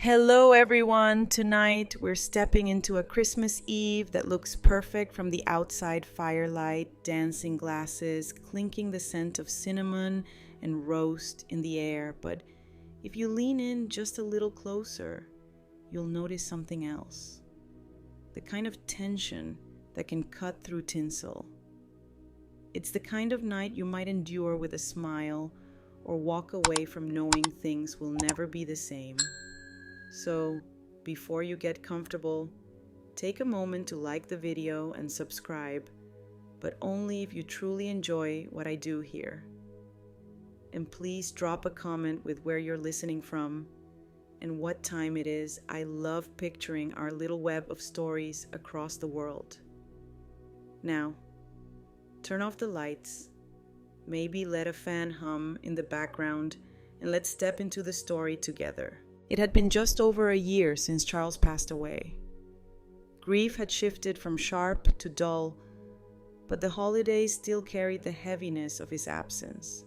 Hello, everyone. Tonight we're stepping into a Christmas Eve that looks perfect from the outside firelight, dancing glasses, clinking the scent of cinnamon and roast in the air. But if you lean in just a little closer, you'll notice something else. The kind of tension that can cut through tinsel. It's the kind of night you might endure with a smile or walk away from knowing things will never be the same. So, before you get comfortable, take a moment to like the video and subscribe, but only if you truly enjoy what I do here. And please drop a comment with where you're listening from and what time it is. I love picturing our little web of stories across the world. Now, turn off the lights, maybe let a fan hum in the background, and let's step into the story together. It had been just over a year since Charles passed away. Grief had shifted from sharp to dull, but the holidays still carried the heaviness of his absence.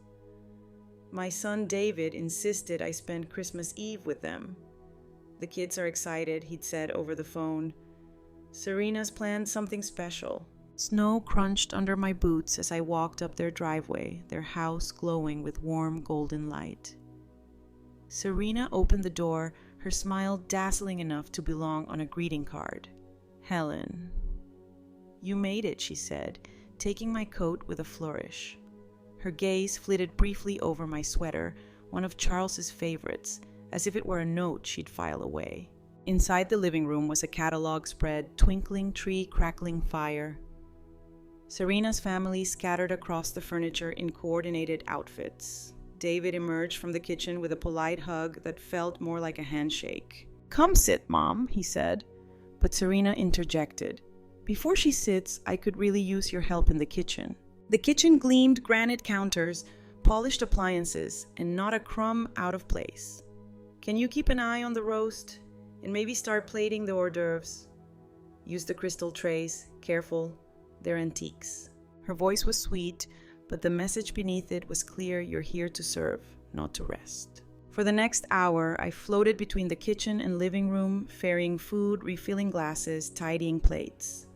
My son David insisted I spend Christmas Eve with them. The kids are excited, he'd said over the phone. Serena's planned something special. Snow crunched under my boots as I walked up their driveway, their house glowing with warm golden light. Serena opened the door, her smile dazzling enough to belong on a greeting card. "Helen." "You made it," she said, taking my coat with a flourish. Her gaze flitted briefly over my sweater, one of Charles's favorites, as if it were a note she'd file away. Inside the living room was a catalog spread, twinkling tree, crackling fire. Serena's family scattered across the furniture in coordinated outfits. David emerged from the kitchen with a polite hug that felt more like a handshake. "Come sit, Mom," he said. But Serena interjected. "Before she sits, I could really use your help in the kitchen." The kitchen gleamed granite counters, polished appliances, and not a crumb out of place. "Can you keep an eye on the roast? And maybe start plating the hors d'oeuvres? Use the crystal trays. Careful, they're antiques." Her voice was sweet, but the message beneath it was clear: you're here to serve, not to rest. For the next hour, I floated between the kitchen and living room, ferrying food, refilling glasses, tidying plates.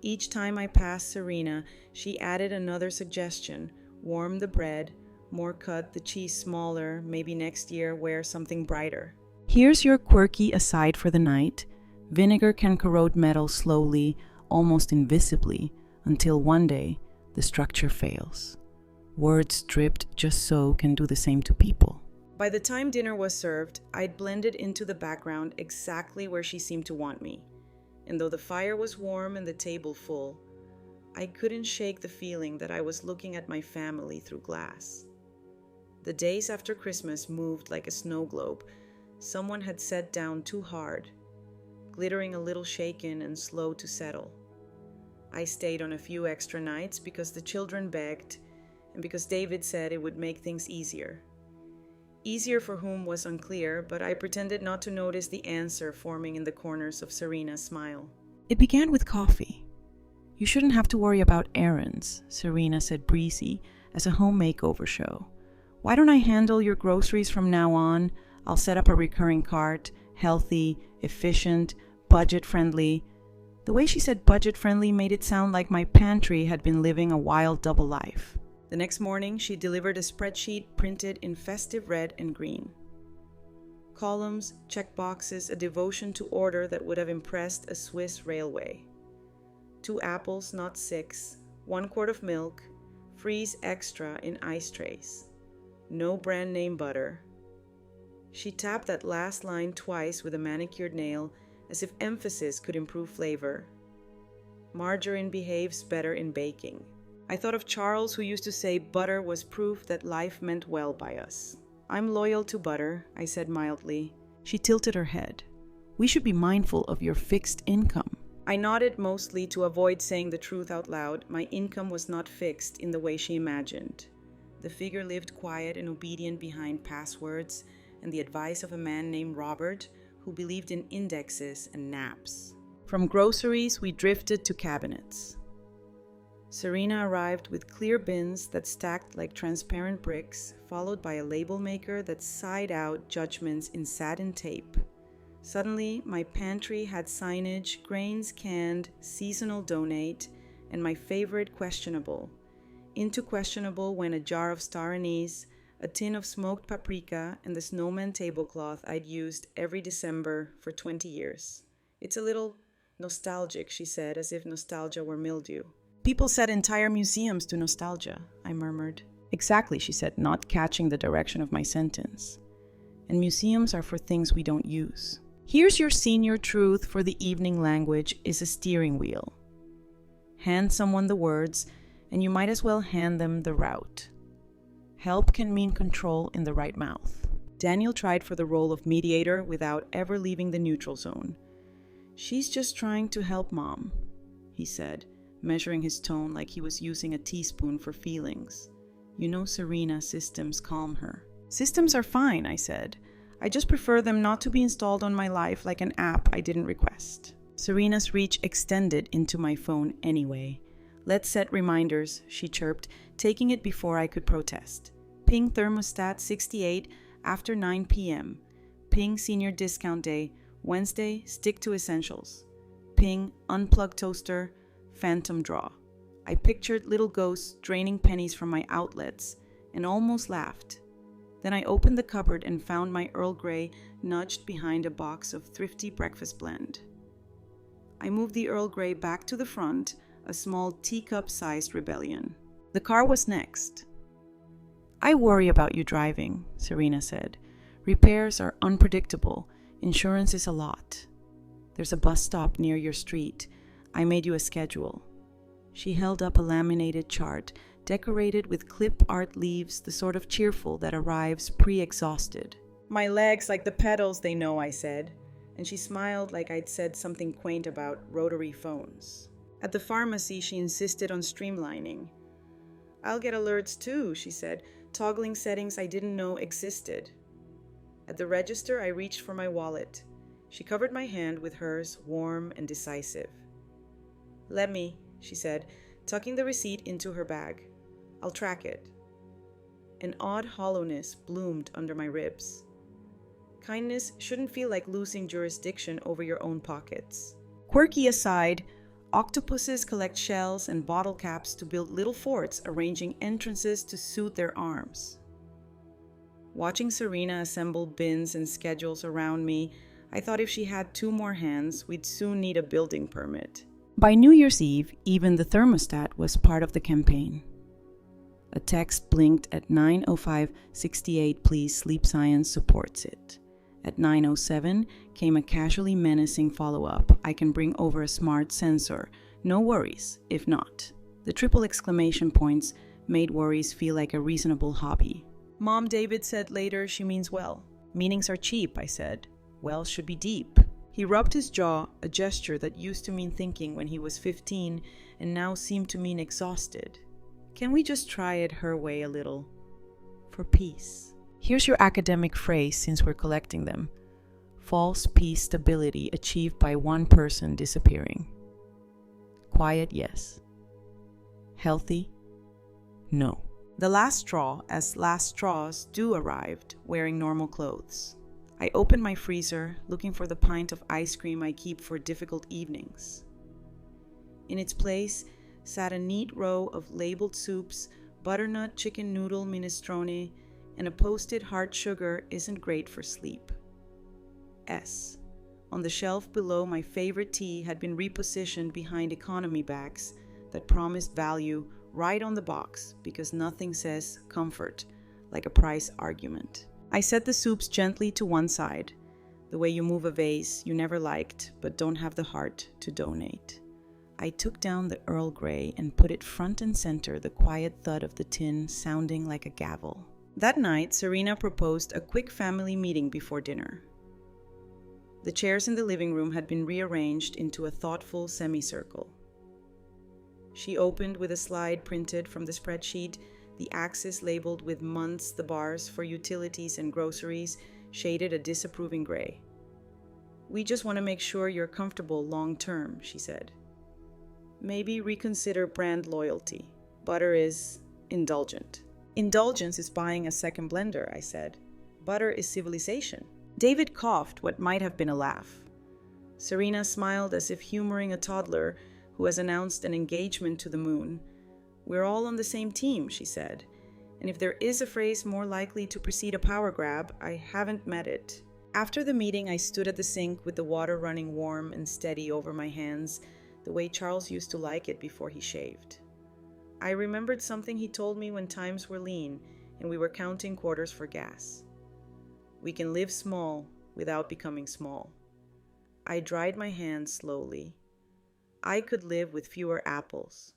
Each time I passed Serena, she added another suggestion: warm the bread, more cut the cheese smaller, maybe next year wear something brighter. "Here's your quirky aside for the night. Vinegar can corrode metal slowly, almost invisibly, until one day, the structure fails. Words dripped just so can do the same to people." By the time dinner was served, I'd blended into the background exactly where she seemed to want me. And though the fire was warm and the table full, I couldn't shake the feeling that I was looking at my family through glass. The days after Christmas moved like a snow globe. Someone had sat down too hard, glittering a little shaken and slow to settle. I stayed on a few extra nights because the children begged, and because David said it would make things easier. Easier for whom was unclear, but I pretended not to notice the answer forming in the corners of Serena's smile. "It began with coffee. You shouldn't have to worry about errands," Serena said breezy, as a home makeover show. "Why don't I handle your groceries from now on? I'll set up a recurring cart, healthy, efficient, budget-friendly." The way she said budget-friendly made it sound like my pantry had been living a wild double life. The next morning, she delivered a spreadsheet printed in festive red and green. Columns, check boxes, a devotion to order that would have impressed a Swiss railway. 2 apples, not 6, 1 quart of milk, freeze extra in ice trays. No brand name butter. She tapped that last line twice with a manicured nail, as if emphasis could improve flavor. "Margarine behaves better in baking." I thought of Charles, who used to say butter was proof that life meant well by us. "I'm loyal to butter," I said mildly. She tilted her head. "We should be mindful of your fixed income." I nodded, mostly to avoid saying the truth out loud. My income was not fixed in the way she imagined. The figure lived quiet and obedient behind passwords and the advice of a man named Robert, who believed in indexes and naps. From groceries, we drifted to cabinets. Serena arrived with clear bins that stacked like transparent bricks, followed by a label maker that sighed out judgments in satin tape. Suddenly, my pantry had signage, grains canned, seasonal donate, and my favorite questionable. Into questionable went a jar of star anise, a tin of smoked paprika, and the snowman tablecloth I'd used every December for 20 years. It's a little nostalgic, she said, as if nostalgia were mildew. People set entire museums to nostalgia, I murmured. Exactly, she said, not catching the direction of my sentence. And museums are for things we don't use. Here's your senior truth for the evening language is a steering wheel. Hand someone the words, and you might as well hand them the route. Help can mean control in the right mouth. Daniel tried for the role of mediator without ever leaving the neutral zone. She's just trying to help Mom, he said, measuring his tone like he was using a teaspoon for feelings. You know Serena, systems calm her. Systems are fine, I said. I just prefer them not to be installed on my life like an app I didn't request. Serena's reach extended into my phone anyway. Let's set reminders, she chirped, taking it before I could protest. Ping thermostat 68 after 9 p.m. Ping senior discount day, Wednesday, stick to essentials. Ping unplug toaster, phantom draw. I pictured little ghosts draining pennies from my outlets and almost laughed. Then I opened the cupboard and found my Earl Grey nudged behind a box of thrifty breakfast blend. I moved the Earl Grey back to the front, a small teacup-sized rebellion. The car was next. I worry about you driving, Serena said. Repairs are unpredictable. Insurance is a lot. There's a bus stop near your street. I made you a schedule. She held up a laminated chart, decorated with clip art leaves, the sort of cheerful that arrives pre-exhausted. My legs like the pedals they know, I said, and she smiled like I'd said something quaint about rotary phones. At the pharmacy, she insisted on streamlining. I'll get alerts too, she said, toggling settings I didn't know existed. At the register, I reached for my wallet. She covered my hand with hers, warm and decisive. Let me, she said, tucking the receipt into her bag. I'll track it. An odd hollowness bloomed under my ribs. Kindness shouldn't feel like losing jurisdiction over your own pockets. Quirky aside, octopuses collect shells and bottle caps to build little forts, arranging entrances to suit their arms. Watching Serena assemble bins and schedules around me, I thought if she had 2 more hands, we'd soon need a building permit. By New Year's Eve, even the thermostat was part of the campaign. A text blinked at 9:05:68, please, Sleep Science supports it. At 9:07 came a casually menacing follow-up. I can bring over a smart sensor. No worries, if not. The triple exclamation points made worries feel like a reasonable hobby. Mom, David said later, she means well. Meanings are cheap, I said. Well should be deep. He rubbed his jaw, a gesture that used to mean thinking when he was 15 and now seemed to mean exhausted. Can we just try it her way a little? For peace. Here's your academic phrase since we're collecting them. False peace stability achieved by one person disappearing. Quiet, yes. Healthy? No. The last straw, as last straws do, arrived, wearing normal clothes. I opened my freezer, looking for the pint of ice cream I keep for difficult evenings. In its place sat a neat row of labeled soups, butternut chicken noodle minestrone, and a posted hard sugar isn't great for sleep. S. On the shelf below, my favorite tea had been repositioned behind economy bags that promised value right on the box because nothing says comfort like a price argument. I set the soups gently to one side, the way you move a vase you never liked but don't have the heart to donate. I took down the Earl Grey and put it front and center, the quiet thud of the tin sounding like a gavel. That night, Serena proposed a quick family meeting before dinner. The chairs in the living room had been rearranged into a thoughtful semicircle. She opened with a slide printed from the spreadsheet, the axis labeled with months, the bars for utilities and groceries shaded a disapproving gray. We just want to make sure you're comfortable long term, she said. Maybe reconsider brand loyalty. Butter is indulgent. Indulgence is buying a second blender, I said. Butter is civilization. David coughed what might have been a laugh. Serena smiled as if humoring a toddler who has announced an engagement to the moon. We're all on the same team, she said. And if there is a phrase more likely to precede a power grab, I haven't met it. After the meeting, I stood at the sink with the water running warm and steady over my hands, the way Charles used to like it before he shaved. I remembered something he told me when times were lean and we were counting quarters for gas. We can live small without becoming small. I dried my hands slowly. I could live with fewer apples.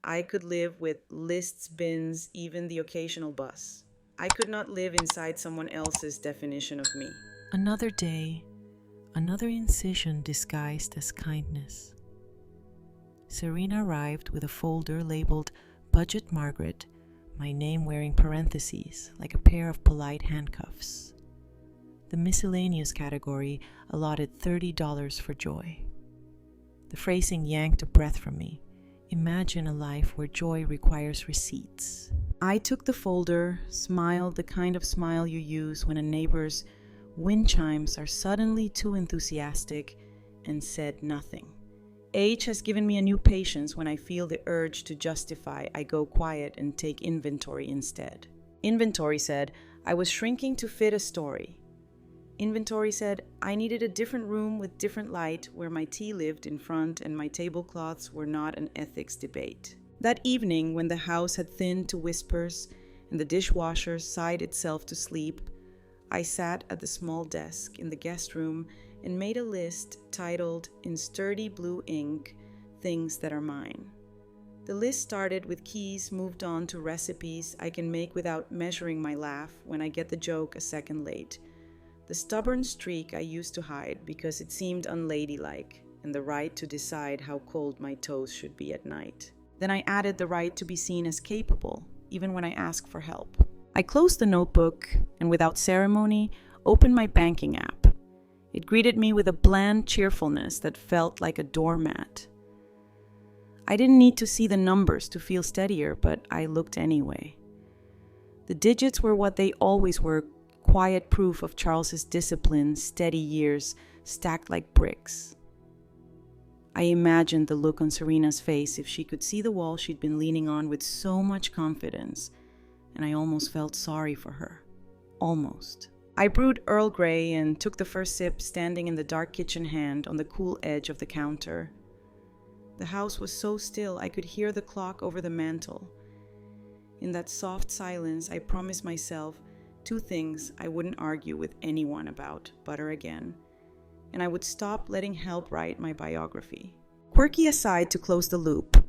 I could live with lists, bins, even the occasional bus. I could not live inside someone else's definition of me. Another day, another incision disguised as kindness. Serena arrived with a folder labeled Budget Margaret, my name wearing parentheses like a pair of polite handcuffs. The miscellaneous category allotted $30 for joy. The phrasing yanked a breath from me. Imagine a life where joy requires receipts. I took the folder, smiled the kind of smile you use when a neighbor's wind chimes are suddenly too enthusiastic, and said nothing. Age has given me a new patience when I feel the urge to justify. I go quiet and take inventory instead. Inventory said I was shrinking to fit a story. Inventory said I needed a different room with different light where my tea lived in front and my tablecloths were not an ethics debate. That evening, when the house had thinned to whispers and the dishwasher sighed itself to sleep, I sat at the small desk in the guest room and made a list titled, in sturdy blue ink, Things That Are Mine. The list started with keys, moved on to recipes I can make without measuring my laugh when I get the joke a second late. The stubborn streak I used to hide because it seemed unladylike, and the right to decide how cold my toes should be at night. Then I added the right to be seen as capable, even when I ask for help. I closed the notebook and without ceremony, opened my banking app. It greeted me with a bland cheerfulness that felt like a doormat. I didn't need to see the numbers to feel steadier, but I looked anyway. The digits were what they always were, quiet proof of Charles's discipline, steady years, stacked like bricks. I imagined the look on Serena's face if she could see the wall she'd been leaning on with so much confidence, and I almost felt sorry for her. Almost. I brewed Earl Grey and took the first sip standing in the dark kitchen hand on the cool edge of the counter. The house was so still I could hear the clock over the mantel. In that soft silence, I promised myself 2 things I wouldn't argue with anyone about, butter again, and I would stop letting help write my biography. Quirky aside to close the loop,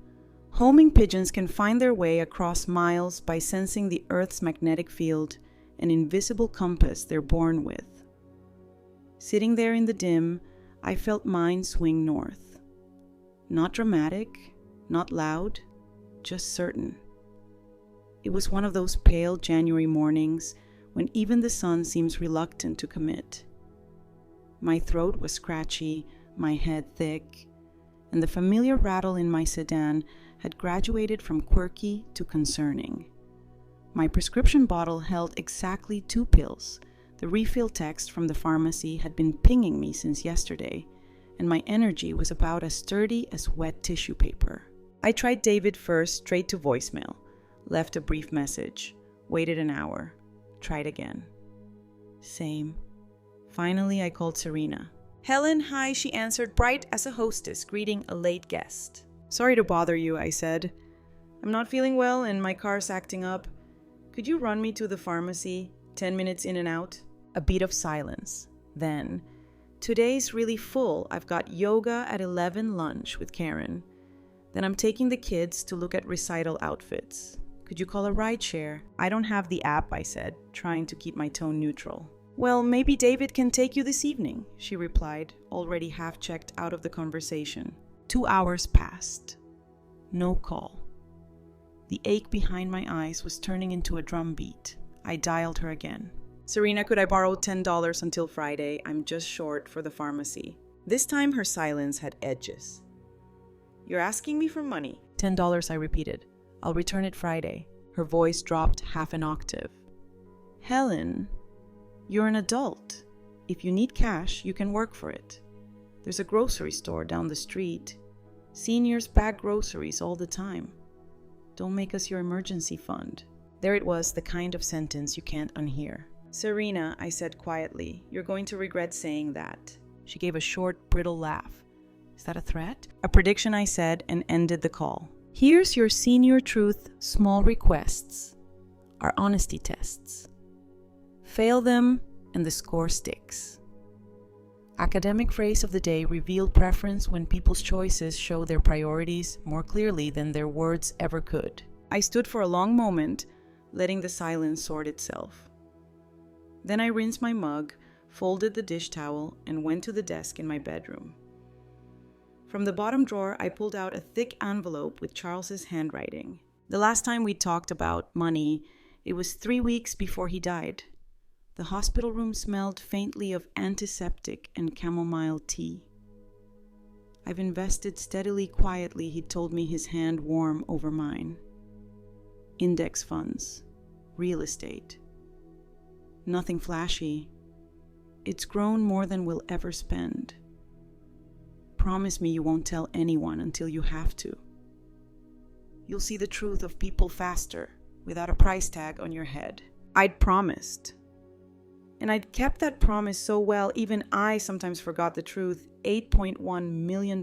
homing pigeons can find their way across miles by sensing the Earth's magnetic field, an invisible compass they're born with. Sitting there in the dim, I felt mine swing north. Not dramatic, not loud, just certain. It was one of those pale January mornings when even the sun seems reluctant to commit. My throat was scratchy, my head thick, and the familiar rattle in my sedan had graduated from quirky to concerning. My prescription bottle held exactly 2 pills. The refill text from the pharmacy had been pinging me since yesterday, and my energy was about as sturdy as wet tissue paper. I tried David first, straight to voicemail. Left a brief message. Waited an hour. Tried again. Same. Finally, I called Serena. Helen, hi, she answered, bright as a hostess greeting a late guest. Sorry to bother you, I said. I'm not feeling well and my car's acting up. Could you run me to the pharmacy? 10 minutes in and out? A beat of silence. Then, today's really full. I've got yoga at 11 lunch with Karen. Then I'm taking the kids to look at recital outfits. Could you call a rideshare? I don't have the app, I said, trying to keep my tone neutral. Well, maybe David can take you this evening, she replied, already half checked out of the conversation. 2 hours passed. No call. The ache behind my eyes was turning into a drumbeat. I dialed her again. Serena, could I borrow $10 until Friday? I'm just short for the pharmacy. This time her silence had edges. You're asking me for money. $10, I repeated. I'll return it Friday. Her voice dropped half an octave. Helen, you're an adult. If you need cash, you can work for it. There's a grocery store down the street. Seniors bag groceries all the time. Don't make us your emergency fund. There it was, the kind of sentence you can't unhear. Serena, I said quietly, you're going to regret saying that. She gave a short, brittle laugh. Is that a threat? A prediction, I said, and ended the call. Here's your senior truth small requests. Our honesty tests. Fail them, and the score sticks. Academic phrase of the day: reveal preference when people's choices show their priorities more clearly than their words ever could. I stood for a long moment, letting the silence sort itself. Then I rinsed my mug, folded the dish towel, and went to the desk in my bedroom. From the bottom drawer, I pulled out a thick envelope with Charles's handwriting. The last time we talked about money, it was 3 weeks before he died. The hospital room smelled faintly of antiseptic and chamomile tea. I've invested steadily, quietly, he told me, his hand warm over mine. Index funds, real estate. Nothing flashy. It's grown more than we'll ever spend. Promise me you won't tell anyone until you have to. You'll see the truth of people faster, without a price tag on your head. I'd promised. And I'd kept that promise so well, even I sometimes forgot the truth. $8.1 million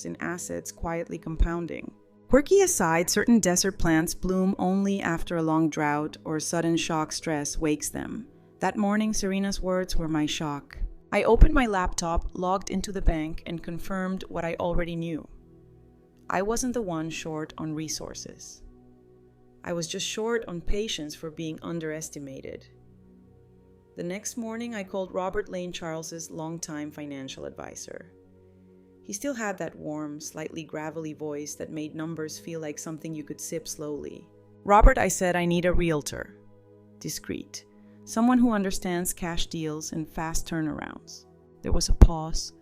in assets quietly compounding. Quirky aside, certain desert plants bloom only after a long drought or sudden shock stress wakes them. That morning, Serena's words were my shock. I opened my laptop, logged into the bank, and confirmed what I already knew. I wasn't the one short on resources. I was just short on patience for being underestimated. The next morning, I called Robert Lane Charles's longtime financial advisor. He still had that warm, slightly gravelly voice that made numbers feel like something you could sip slowly. Robert, I said, I need a realtor. Discreet. Someone who understands cash deals and fast turnarounds. There was a pause,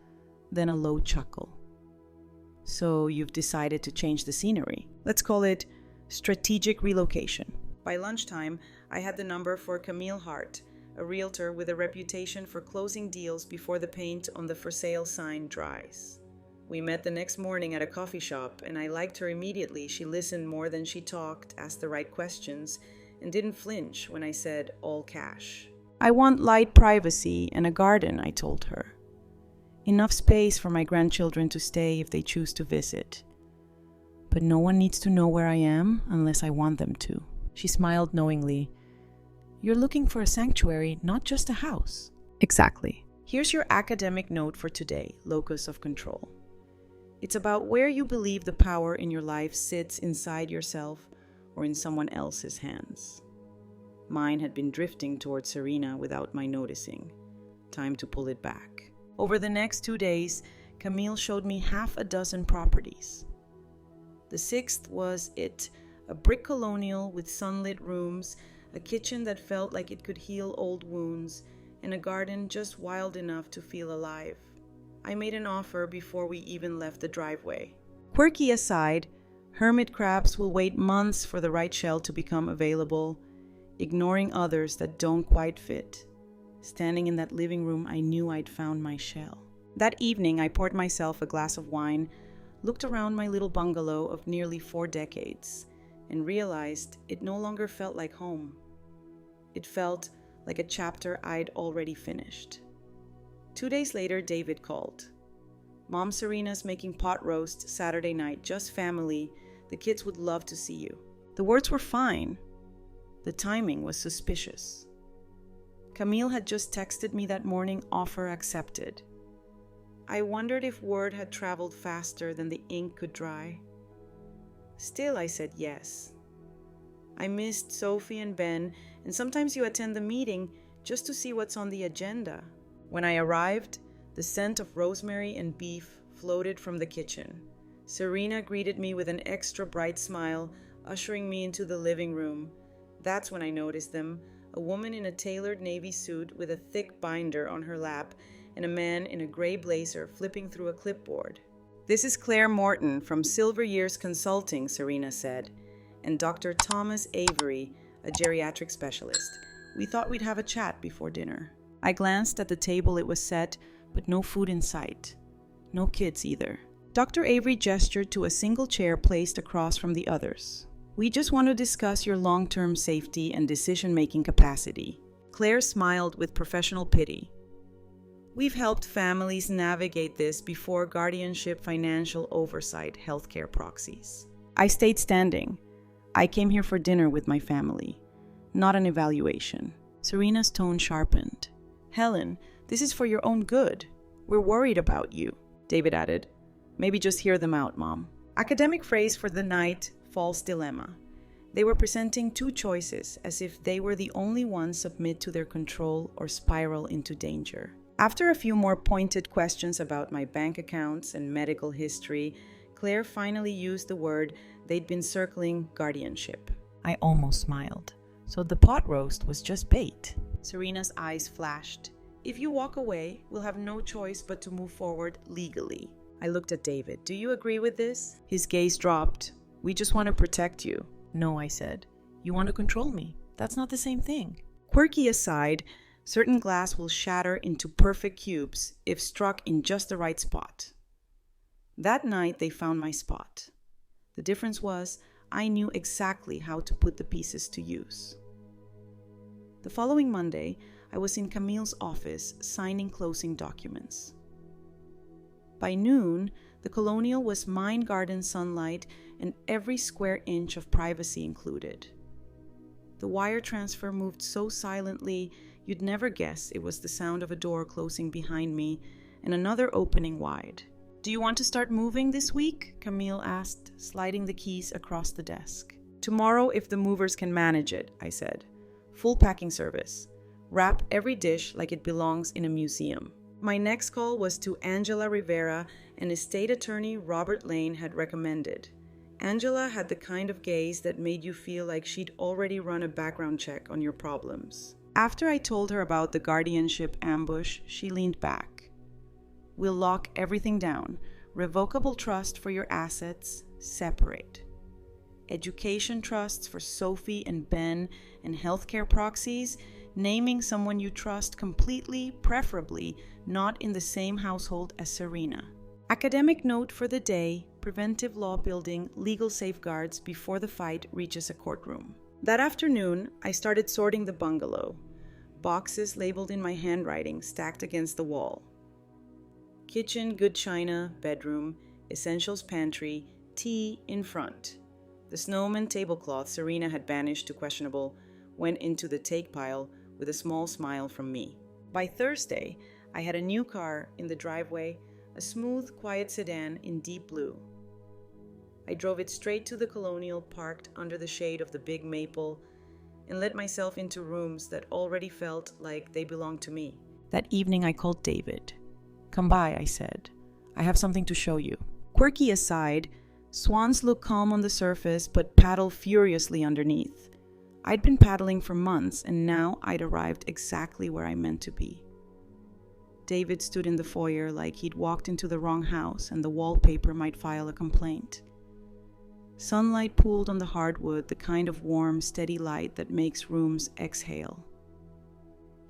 then a low chuckle. So you've decided to change the scenery. Let's call it strategic relocation. By lunchtime, I had the number for Camille Hart, a realtor with a reputation for closing deals before the paint on the for sale sign dries. We met the next morning at a coffee shop, and I liked her immediately. She listened more than she talked, asked the right questions, and didn't flinch when I said all cash. I want light privacy and a garden, I told her. Enough space for my grandchildren to stay if they choose to visit. But no one needs to know where I am unless I want them to. She smiled knowingly. You're looking for a sanctuary, not just a house. Exactly. Here's your academic note for today, locus of control. It's about where you believe the power in your life sits inside yourself or in someone else's hands. Mine had been drifting towards Serena without my noticing. Time to pull it back. Over the next 2 days, Camille showed me 6 properties. The 6th was it, a brick colonial with sunlit rooms, a kitchen that felt like it could heal old wounds, and a garden just wild enough to feel alive. I made an offer before we even left the driveway. Quirky aside, hermit crabs will wait months for the right shell to become available, ignoring others that don't quite fit. Standing in that living room, I knew I'd found my shell. That evening, I poured myself a glass of wine, looked around my little bungalow of nearly 4 decades, and realized it no longer felt like home. It felt like a chapter I'd already finished. 2 days later, David called. Mom Serena's making pot roast Saturday night, just family. The kids would love to see you. The words were fine. The timing was suspicious. Camille had just texted me that morning, offer accepted. I wondered if word had traveled faster than the ink could dry. Still, I said yes. I missed Sophie and Ben, and sometimes you attend the meeting just to see what's on the agenda. When I arrived, the scent of rosemary and beef floated from the kitchen. Serena greeted me with an extra bright smile, ushering me into the living room. That's when I noticed them, a woman in a tailored navy suit with a thick binder on her lap, and a man in a gray blazer flipping through a clipboard. "This is Claire Morton from Silver Years Consulting," Serena said, "and Dr. Thomas Avery, a geriatric specialist. We thought we'd have a chat before dinner." I glanced at the table it was set, but no food in sight. No kids either. Dr. Avery gestured to a single chair placed across from the others. "We just want to discuss your long-term safety and decision-making capacity." Claire smiled with professional pity. "We've helped families navigate this before guardianship, financial oversight, healthcare proxies." I stayed standing. I came here for dinner with my family, not an evaluation. Serena's tone sharpened. "Helen, this is for your own good. We're worried about you," David added. "Maybe just hear them out, Mom." Academic phrase for the night, false dilemma. They were presenting two choices as if they were the only ones submit to their control or spiral into danger. After a few more pointed questions about my bank accounts and medical history, Claire finally used the word they'd been circling, guardianship. I almost smiled. So the pot roast was just bait. Serena's eyes flashed. "If you walk away, we'll have no choice but to move forward legally." I looked at David. "Do you agree with this?" His gaze dropped. "We just want to protect you." "No," I said. "You want to control me. That's not the same thing." Quirky aside, certain glass will shatter into perfect cubes if struck in just the right spot. That night, they found my spot. The difference was I knew exactly how to put the pieces to use. The following Monday, I was in Camille's office signing closing documents. By noon, the Colonial was mine garden sunlight and every square inch of privacy included. The wire transfer moved so silently, you'd never guess it was the sound of a door closing behind me and another opening wide. "Do you want to start moving this week?" Camille asked, sliding the keys across the desk. "Tomorrow, if the movers can manage it," I said. "Full packing service. Wrap every dish like it belongs in a museum." My next call was to Angela Rivera, an estate attorney Robert Lane had recommended. Angela had the kind of gaze that made you feel like she'd already run a background check on your problems. After I told her about the guardianship ambush, she leaned back. "We'll lock everything down. Revocable trust for your assets, separate. Education trusts for Sophie and Ben, and healthcare proxies, naming someone you trust completely, preferably not in the same household as Serena. Academic note for the day, preventive law building legal safeguards before the fight reaches a courtroom." That afternoon, I started sorting the bungalow. Boxes labeled in my handwriting stacked against the wall. Kitchen, good china, bedroom, essentials pantry, tea in front. The snowman tablecloth Serena had banished to questionable went into the take pile with a small smile from me. By Thursday, I had a new car in the driveway, a smooth, quiet sedan in deep blue. I drove it straight to the Colonial parked under the shade of the big maple and let myself into rooms that already felt like they belonged to me. That evening I called David. "Come by," I said. "I have something to show you." Quirky aside, swans look calm on the surface but paddle furiously underneath. I'd been paddling for months and now I'd arrived exactly where I meant to be. David stood in the foyer like he'd walked into the wrong house and the wallpaper might file a complaint. Sunlight pooled on the hardwood, the kind of warm, steady light that makes rooms exhale.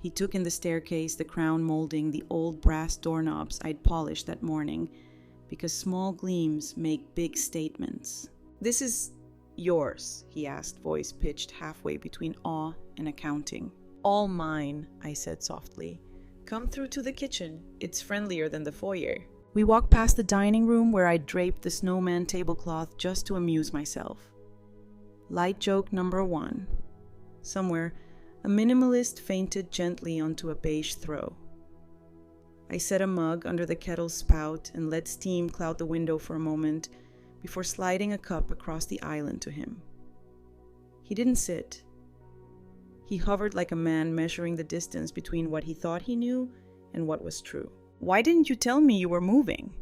He took in the staircase, the crown molding, the old brass doorknobs I'd polished that morning, because small gleams make big statements. "This is yours?" he asked, voice pitched halfway between awe and accounting. "All mine," I said softly. "Come through to the kitchen. It's friendlier than the foyer." We walked past the dining room where I draped the snowman tablecloth just to amuse myself. Light joke number 1. Somewhere, a minimalist fainted gently onto a beige throw. I set a mug under the kettle's spout and let steam cloud the window for a moment before sliding a cup across the island to him. He didn't sit. He hovered like a man measuring the distance between what he thought he knew and what was true. "Why didn't you tell me you were moving?"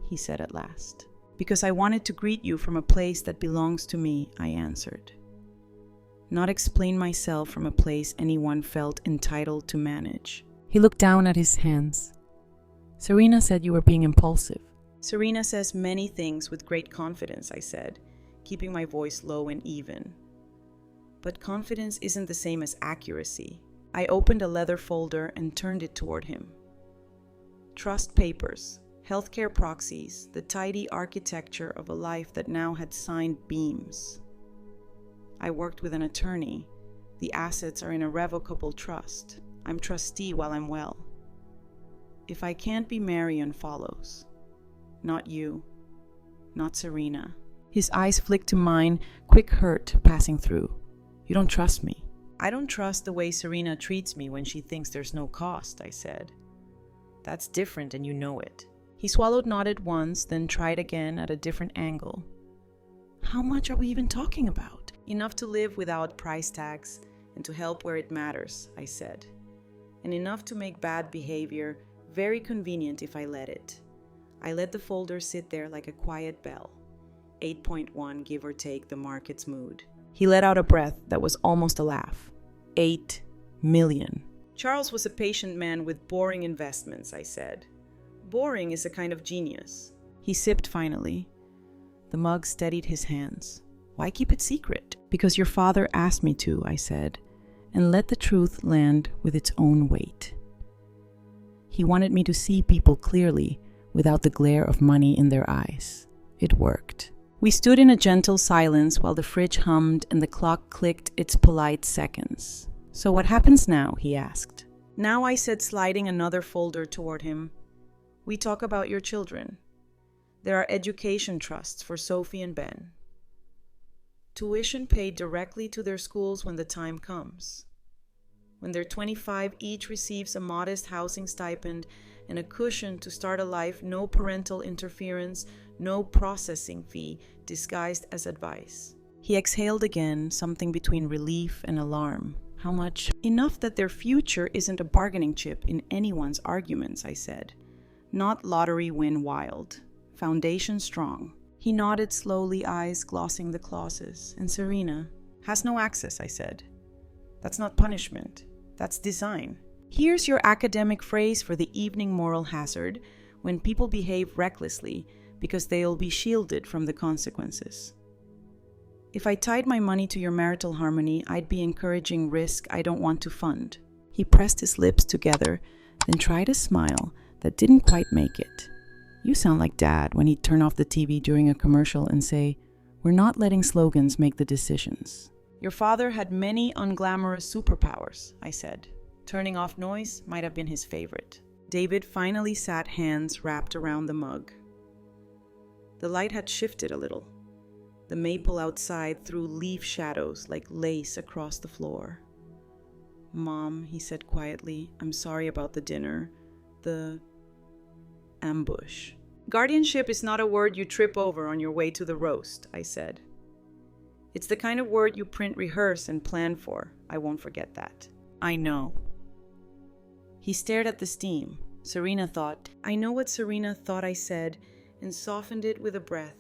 he said at last. "Because I wanted to greet you from a place that belongs to me," I answered. Not explain myself from a place anyone felt entitled to manage. He looked down at his hands. "Serena said you were being impulsive. Serena says many things with great confidence, I said, keeping my voice low and even. But confidence isn't the same as accuracy. I opened a leather folder and turned it toward him. Trust papers, healthcare proxies, the tidy architecture of a life that now had signed beams. I worked with an attorney. The assets are in a revocable trust. I'm trustee while I'm well. If I can't be Marion follows. Not you. Not Serena. His eyes flicked to mine, quick hurt passing through. You don't trust me. I don't trust the way Serena treats me when she thinks there's no cost, I said. That's different and you know it. He swallowed, nodded once, then tried again at a different angle. How much are we even talking about? Enough to live without price tags and to help where it matters, I said. And enough to make bad behavior very convenient if I let it. I let the folder sit there like a quiet bell. 8.1, give or take the market's mood. He let out a breath that was almost a laugh. 8 million. Charles was a patient man with boring investments, I said. Boring is a kind of genius. He sipped finally. The mug steadied his hands. Why keep it secret? Because your father asked me to, I said, and let the truth land with its own weight. He wanted me to see people clearly without the glare of money in their eyes. It worked. We stood in a gentle silence while the fridge hummed and the clock clicked its polite seconds. So what happens now? He asked. Now, I said, sliding another folder toward him. We talk about your children. There are education trusts for Sophie and Ben. Tuition paid directly to their schools when the time comes. When they're 25, each receives a modest housing stipend and a cushion to start a life, no parental interference, no processing fee disguised as advice. He exhaled again, something between relief and alarm. How much? Enough that their future isn't a bargaining chip in anyone's arguments, I said. Not lottery win wild. Foundation strong. He nodded slowly, eyes glossing the clauses. And Serena has no access, I said. That's not punishment. That's design. Here's your academic phrase for the evening moral hazard when people behave recklessly because they'll be shielded from the consequences. If I tied my money to your marital harmony, I'd be encouraging risk I don't want to fund. He pressed his lips together, then tried a smile that didn't quite make it. You sound like Dad when he'd turn off the TV during a commercial and say, "We're not letting slogans make the decisions." Your father had many unglamorous superpowers, I said. Turning off noise might have been his favorite. David finally sat, hands wrapped around the mug. The light had shifted a little. The maple outside threw leaf shadows like lace across the floor. Mom, he said quietly, I'm sorry about the dinner. The ambush. Guardianship is not a word you trip over on your way to the roast, I said. It's the kind of word you print, rehearse, and plan for. I won't forget that. I know. He stared at the steam. Serena thought. I know what Serena thought I said, and softened it with a breath.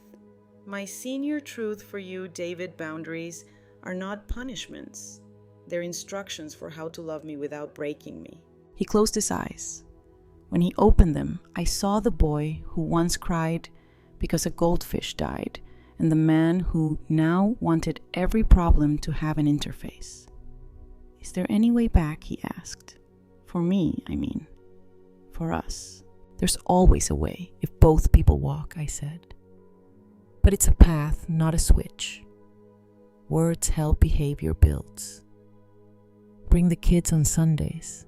My senior truth for you, David, boundaries are not punishments. They're instructions for how to love me without breaking me. He closed his eyes. When he opened them, I saw the boy who once cried because a goldfish died, and the man who now wanted every problem to have an interface. Is there any way back, he asked. For me, I mean. For us. There's always a way if both people walk, I said. But it's a path, not a switch. Words help, behavior builds. Bring the kids on Sundays.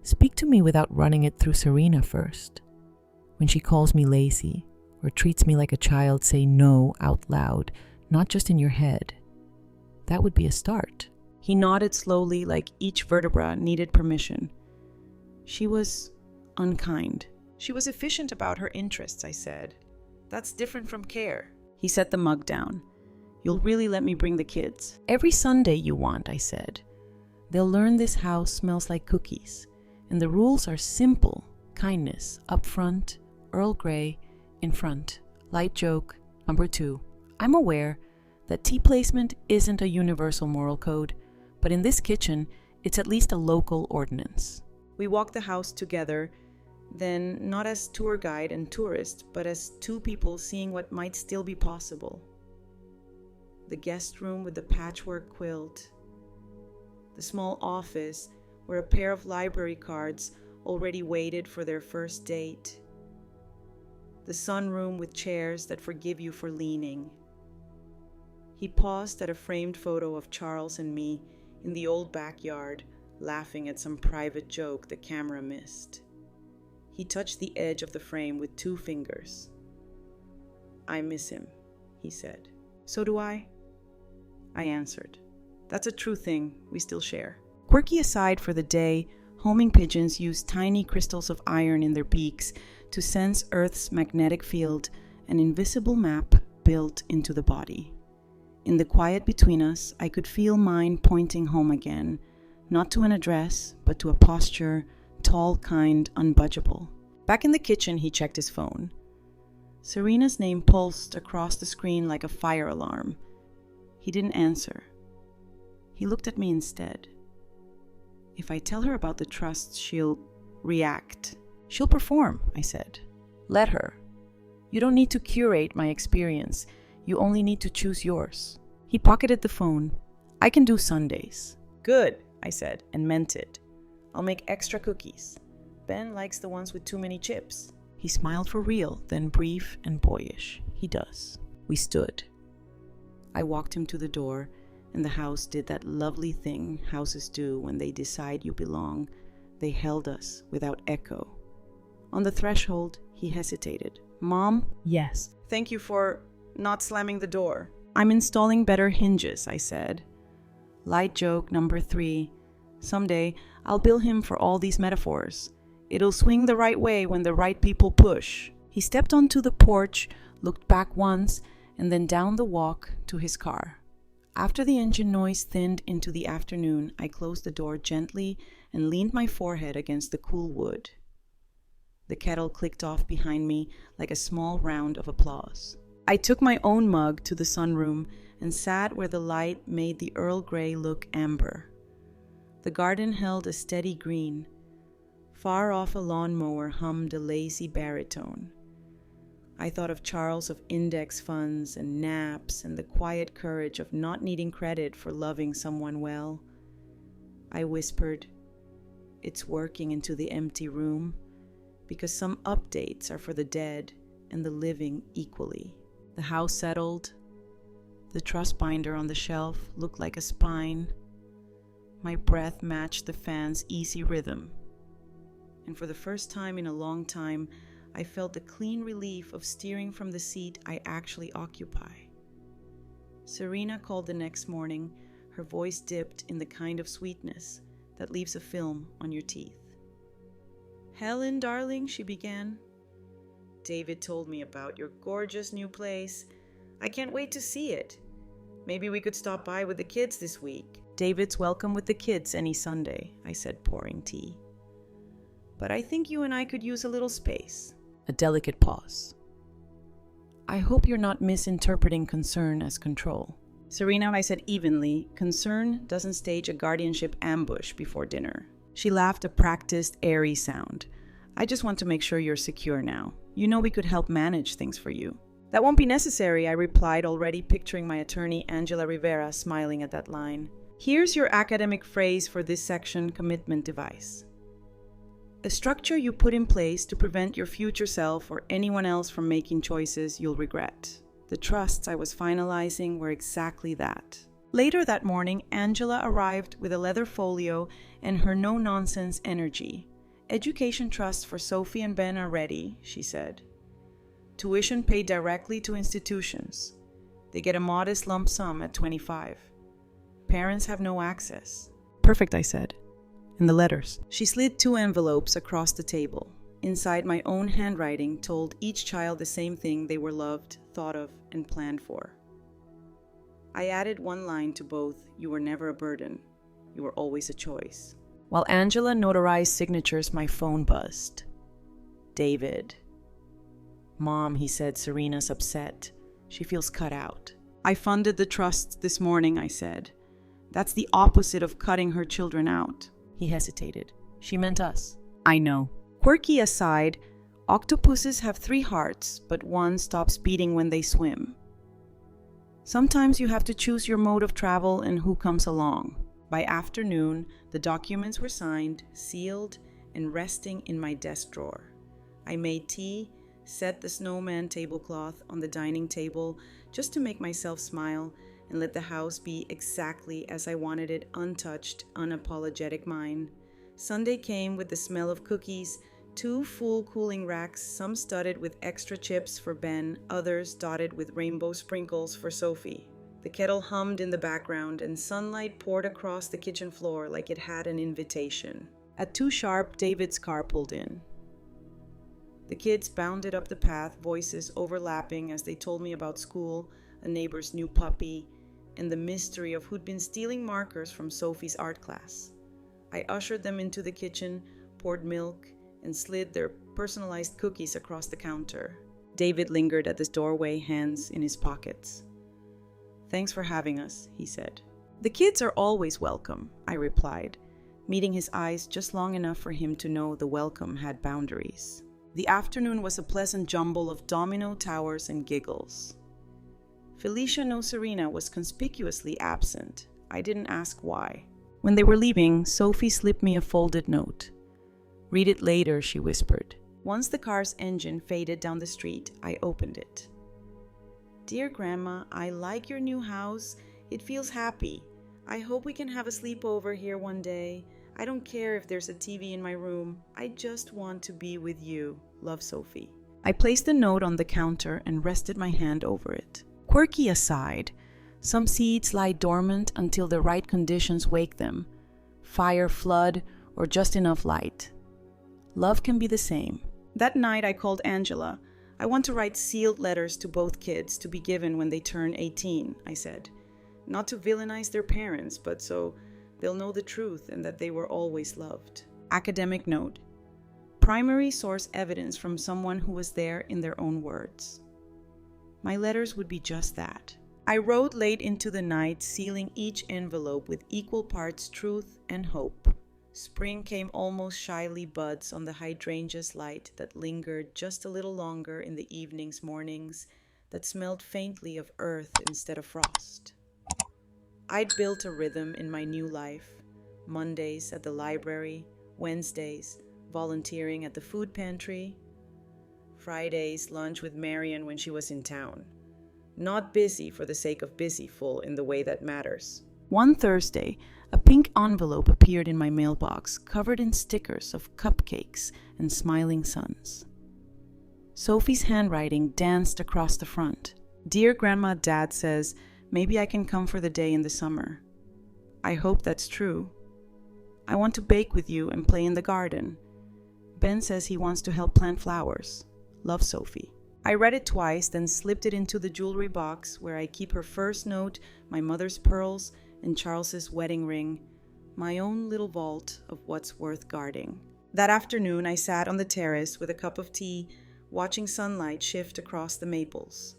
Speak to me without running it through Serena first. When she calls me lazy or treats me like a child, say no out loud, not just in your head. That would be a start. He nodded slowly, like each vertebra needed permission. She was unkind. She was efficient about her interests, I said. That's different from care. He set the mug down. You'll really let me bring the kids? Every Sunday you want, I said. They'll learn this house smells like cookies. And the rules are simple. Kindness, up front, Earl Grey, in front. Light joke, number 2. I'm aware that tea placement isn't a universal moral code, but in this kitchen, it's at least a local ordinance. We walked the house together, Then, not as tour guide and tourist, but as two people seeing what might still be possible. The guest room with the patchwork quilt. The small office where a pair of library cards already waited for their first date. The sunroom with chairs that forgive you for leaning. He paused at a framed photo of Charles and me in the old backyard, laughing at some private joke the camera missed. He touched the edge of the frame with 2 fingers. "I miss him," he said. "So do I," I answered. "That's a true thing we still share." Quirky aside for the day, homing pigeons use tiny crystals of iron in their beaks to sense Earth's magnetic field, an invisible map built into the body. In the quiet between us, I could feel mine pointing home again, not to an address, but to a posture, tall, kind, unbudgeable. Back in the kitchen, he checked his phone. Serena's name pulsed across the screen like a fire alarm. He didn't answer. He looked at me instead. "If I tell her about the trust, she'll react." "She'll perform," I said. "Let her. You don't need to curate my experience. You only need to choose yours." He pocketed the phone. "I can do Sundays." "Good," I said, and meant it. "I'll make extra cookies. Ben likes the ones with too many chips." He smiled for real, then brief and boyish. He does. We stood. I walked him to the door, and the house did that lovely thing houses do when they decide you belong. They held us without echo. On the threshold, he hesitated. "Mom?" Yes. "Thank you for not slamming the door." "I'm installing better hinges," I said. Light joke number 3. Someday, I'll bill him for all these metaphors. It'll swing the right way when the right people push. He stepped onto the porch, looked back once, and then down the walk to his car. After the engine noise thinned into the afternoon, I closed the door gently and leaned my forehead against the cool wood. The kettle clicked off behind me like a small round of applause. I took my own mug to the sunroom and sat where the light made the Earl Grey look amber. The garden held a steady green. Far off a lawnmower hummed a lazy baritone. I thought of Charles, of index funds and naps, and the quiet courage of not needing credit for loving someone well. I whispered, "It's working into the empty room, because some updates are for the dead and the living equally." The house settled. The truss binder on the shelf looked like a spine. My breath matched the fan's easy rhythm. And for the first time in a long time, I felt the clean relief of steering from the seat I actually occupy. Serena called the next morning, her voice dipped in the kind of sweetness that leaves a film on your teeth. "Helen, darling," she began. "David told me about your gorgeous new place. I can't wait to see it. Maybe we could stop by with the kids this week." "David's welcome with the kids any Sunday," I said, pouring tea. "But I think you and I could use a little space." A delicate pause. "I hope you're not misinterpreting concern as control." "Serena," I said evenly, "concern doesn't stage a guardianship ambush before dinner." She laughed, a practiced, airy sound. "I just want to make sure you're secure now. You know we could help manage things for you." "That won't be necessary," I replied, already picturing my attorney Angela Rivera smiling at that line. "Here's your academic phrase for this section commitment device. A structure you put in place to prevent your future self or anyone else from making choices you'll regret." The trusts I was finalizing were exactly that. Later that morning, Angela arrived with a leather folio and her no-nonsense energy. "Education trusts for Sophie and Ben are ready," she said. "Tuition paid directly to institutions. They get a modest lump sum at 25. Parents have no access." "Perfect," I said. "And the letters?" She slid 2 envelopes across the table. Inside, my own handwriting told each child the same thing: they were loved, thought of, and planned for. I added 1 line to both: "You were never a burden. You were always a choice." While Angela notarized signatures, my phone buzzed. "David." "Mom," he said, "Serena's upset. She feels cut out." "I funded the trust this morning," I said. "That's the opposite of cutting her children out." He hesitated. "She meant us." "I know." Quirky aside, octopuses have 3 hearts, but one stops beating when they swim. Sometimes you have to choose your mode of travel and who comes along. By afternoon, the documents were signed, sealed, and resting in my desk drawer. I made tea, set the snowman tablecloth on the dining table just to make myself smile and let the house be exactly as I wanted it, untouched, unapologetic mine. Sunday came with the smell of cookies, 2 full cooling racks, some studded with extra chips for Ben, others dotted with rainbow sprinkles for Sophie. The kettle hummed in the background, and sunlight poured across the kitchen floor like it had an invitation. At 2 sharp, David's car pulled in. The kids bounded up the path, voices overlapping as they told me about school, a neighbor's new puppy, and the mystery of who'd been stealing markers from Sophie's art class. I ushered them into the kitchen, poured milk, and slid their personalized cookies across the counter. David lingered at the doorway, hands in his pockets. "Thanks for having us," he said. "The kids are always welcome," I replied, meeting his eyes just long enough for him to know the welcome had boundaries. The afternoon was a pleasant jumble of domino towers and giggles. Felicia Nocerina was conspicuously absent. I didn't ask why. When they were leaving, Sophie slipped me a folded note. "Read it later," she whispered. Once the car's engine faded down the street, I opened it. "Dear Grandma, I like your new house. It feels happy. I hope we can have a sleepover here one day. I don't care if there's a TV in my room. I just want to be with you. Love, Sophie." I placed the note on the counter and rested my hand over it. Quirky aside, some seeds lie dormant until the right conditions wake them. Fire, flood, or just enough light. Love can be the same. That night I called Angela. "I want to write sealed letters to both kids to be given when they turn 18, I said. Not to villainize their parents, but so they'll know the truth and that they were always loved. Academic note. Primary source evidence from someone who was there in their own words. My letters would be just that. I wrote late into the night, sealing each envelope with equal parts truth and hope. Spring came almost shyly buds on the hydrangea's light that lingered just a little longer in the evenings, mornings, that smelled faintly of earth instead of frost. I'd built a rhythm in my new life. Mondays at the library, Wednesdays volunteering at the food pantry, Fridays lunch with Marian when she was in town. Not busy for the sake of busyful in the way that matters. One Thursday, a pink envelope appeared in my mailbox, covered in stickers of cupcakes and smiling suns. Sophie's handwriting danced across the front. "Dear Grandma, Dad says, maybe I can come for the day in the summer. I hope that's true. I want to bake with you and play in the garden. Ben says he wants to help plant flowers. Love, Sophie." I read it twice, then slipped it into the jewelry box where I keep her first note, my mother's pearls, and Charles's wedding ring, my own little vault of what's worth guarding. That afternoon, I sat on the terrace with a cup of tea, watching sunlight shift across the maples.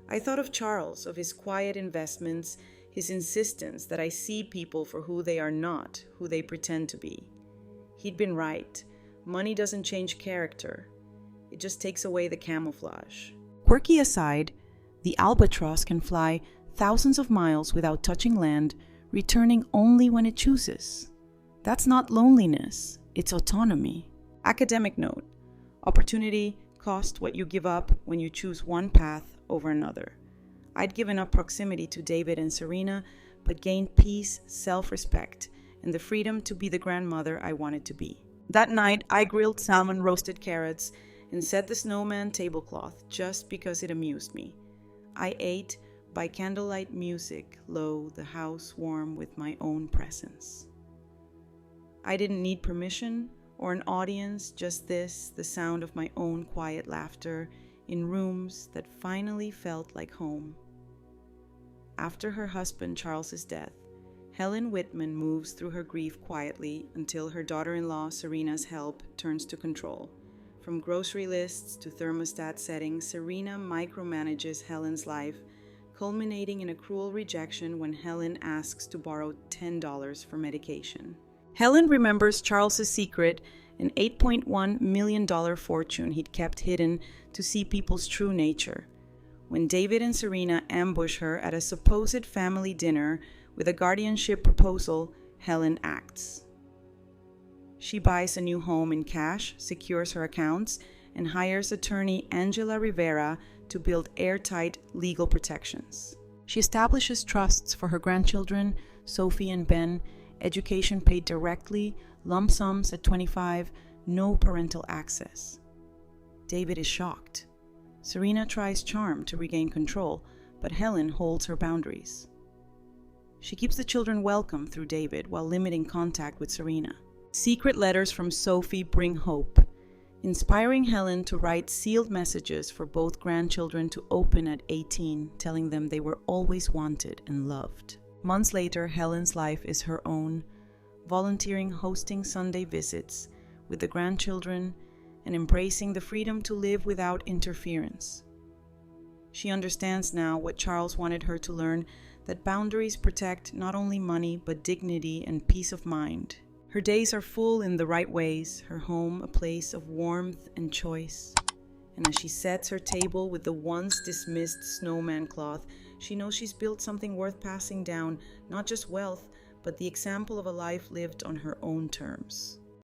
I thought of Charles, of his quiet investments, his insistence that I see people for who they are not, who they pretend to be. He'd been right. Money doesn't change character. It just takes away the camouflage. Quirky aside, the albatross can fly thousands of miles without touching land, returning only when it chooses. That's not loneliness, it's autonomy. Academic note. Opportunity costs what you give up when you choose one path over another. I'd given up proximity to David and Serena, but gained peace, self-respect, and the freedom to be the grandmother I wanted to be. That night, I grilled salmon, roasted carrots, and set the snowman tablecloth just because it amused me. I ate by candlelight music, lo, the house warm with my own presence. I didn't need permission or an audience, just this, the sound of my own quiet laughter in rooms that finally felt like home. After her husband Charles's death, Helen Whitman moves through her grief quietly until her daughter-in-law Serena's help turns to control. From grocery lists to thermostat settings, Serena micromanages Helen's life, culminating in a cruel rejection when Helen asks to borrow $10 for medication. Helen remembers Charles's secret an $8.1 million fortune he'd kept hidden to see people's true nature. When David and Serena ambush her at a supposed family dinner with a guardianship proposal, Helen acts. She buys a new home in cash, secures her accounts, and hires attorney Angela Rivera to build airtight legal protections. She establishes trusts for her grandchildren, Sophie and Ben, education paid directly, lump sums at 25, no parental access. David is shocked. Serena tries charm to regain control, but Helen holds her boundaries. She keeps the children welcome through David while limiting contact with Serena. Secret letters from Sophie bring hope, inspiring Helen to write sealed messages for both grandchildren to open at 18, telling them they were always wanted and loved. Months later, Helen's life is her own, volunteering, hosting Sunday visits with the grandchildren, and embracing the freedom to live without interference. She understands now what Charles wanted her to learn, that boundaries protect not only money but dignity and peace of mind. Her days are full in the right ways, her home a place of warmth and choice. And as she sets her table with the once dismissed snowman cloth, she knows she's built something worth passing down, not just wealth, but the example of a life lived on her own terms.